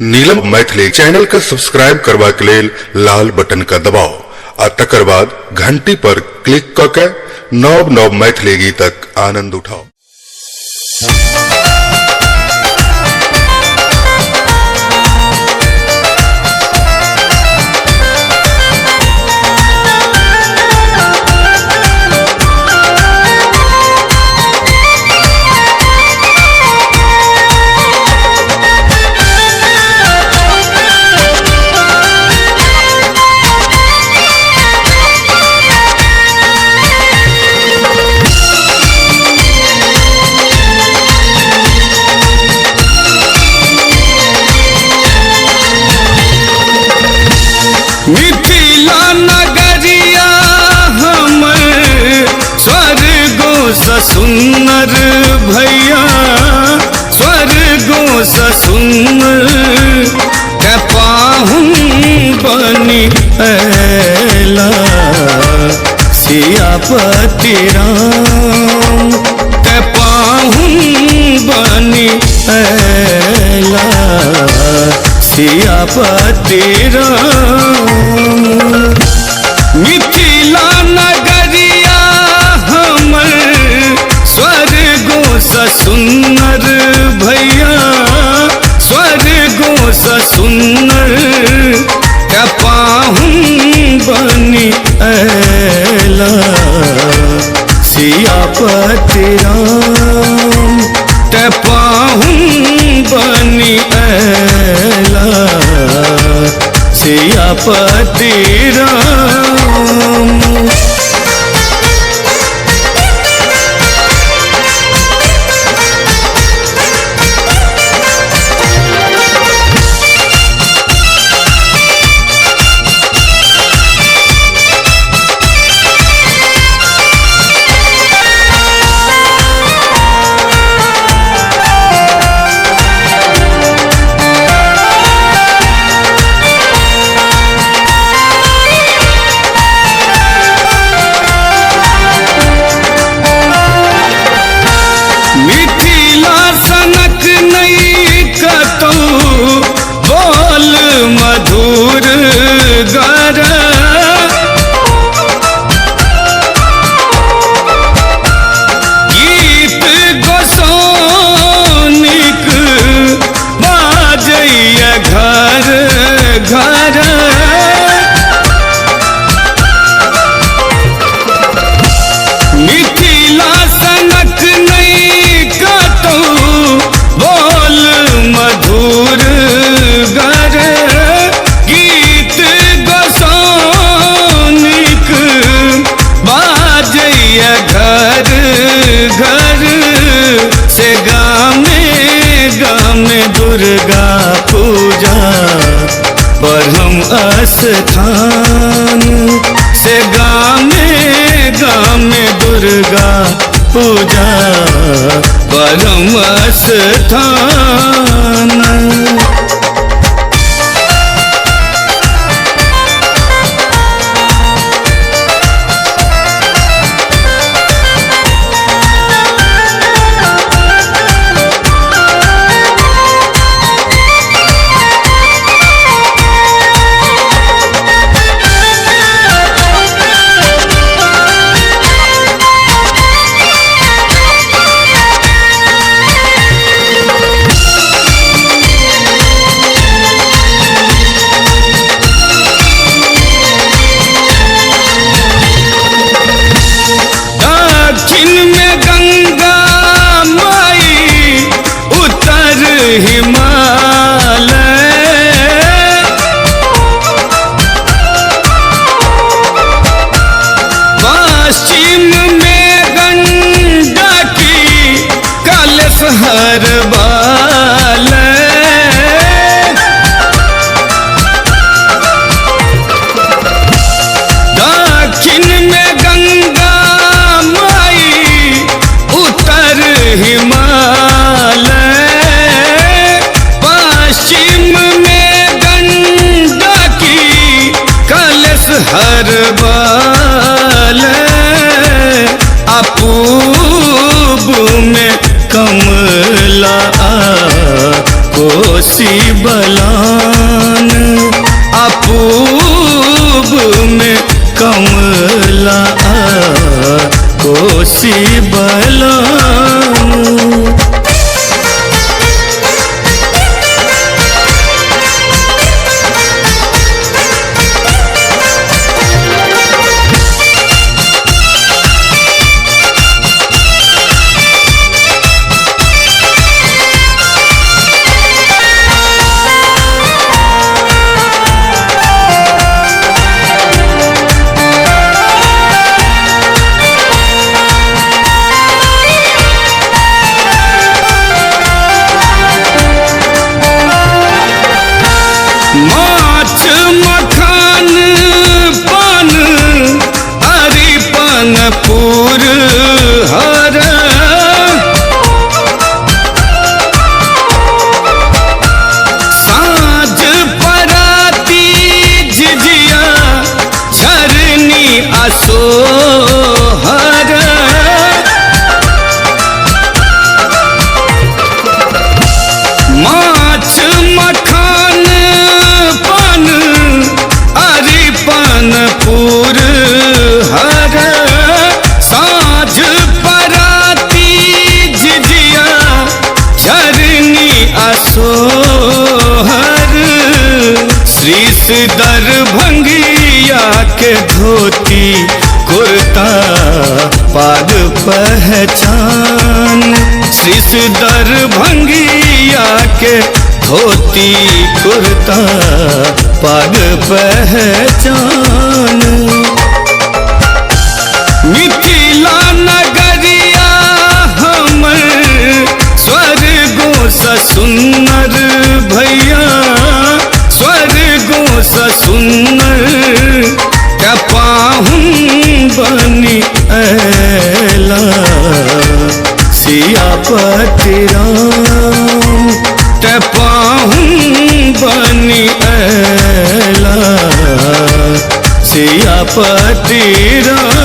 नीलम Maithili channel का subscribe करबा के लेल लाल बटन का दबाओ आ तकर बाद घंटी पर क्लिक क के नव नव मैथिली गीतक आनंद उठाओ। मिथिला नगरिया हमर स्वर्गो स सुंदर भैया, स्वर्गो स सुंदर के पाहुन बनी ऐला सियापति राम के पाहुन बनी ऐला सियापति राम। मिथिला नगरिया हमर स्वर्गो स सुंदर भैया, स्वर्गो स सुंदर के पाहुन बनी ऐला सियापति राम के पाहुन बनी ऐला सियापति राम। मिथिला सनक नहीं कतौ बोल मधुर गर, गीत गोसाउनिक बाजैया घर घर। मिथिला सनक नहीं कतौ बोल मधुर गर, गीत गोसाउनिक बाजैया घर घर। से गामे गामे दुर्गा पूजा ब्रह्म स्थान, से गामे गामे दुर्गा पूजा ब्रह्म स्थान। दलान, अपूब में कमला कोसी बलान। माछ मखान पान अरिपन पूर हर, साँझ पराती झिझिया झरनी असोहर। माछ मखान पान अरिपन पूर हर, साँझ पराती झिझिया झरनी असोहर। श्रीस दरभंगिया के धोती कुर्ता पाग पहचान, श्रीस दरभंगिया के धोती कुर्ता पाग पहचान। मिथिला नगरिया हमर स्वर्गों सा सुंदर भैया, स्वर्गों सा सुंदर क्या पाहुन बनी ऐला सियापति राम, ते पाहुन बनी ऐला सियापति राम।